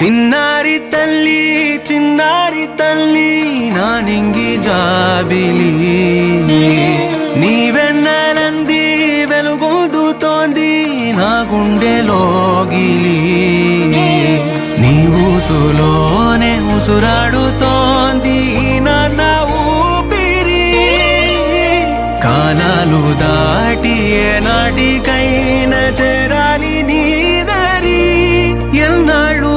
చిన్నారి తల్లి నా నింగి జాబిలి నీవెన్నెలంది వెలుగొందుతోంది నా గుండెలోగిలి నీ ఊసులోనే ఉసురాడుతోంది నాన్న ఊపిరి కాలాలు దాటి ఏనాటికైనా చేరాలి నీ దరి ఎన్నాళ్ళు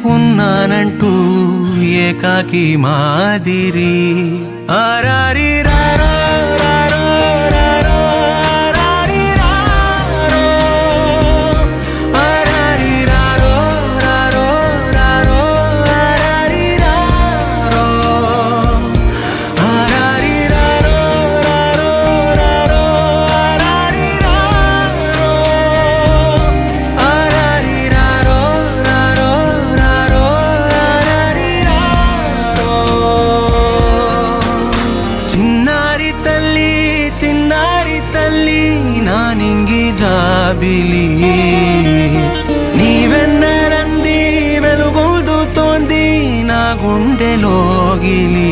ఉన్నానంటూ ఏకాకి మాదిరి ఆరారి రారో రారో రారో ఆరారి రారో ఆరారి రారో రారో రారో ఆరారి రారో ఆరారి రారో రారో రారో ఆరారి రారో ఆరారి రారో రారో రారో ఆరారి రారో చిన్నారి తల్లి నా నింగి జాబిలి నీవెన్నెలంది వెలుగొందుతోంది నా గుండెలోగిలి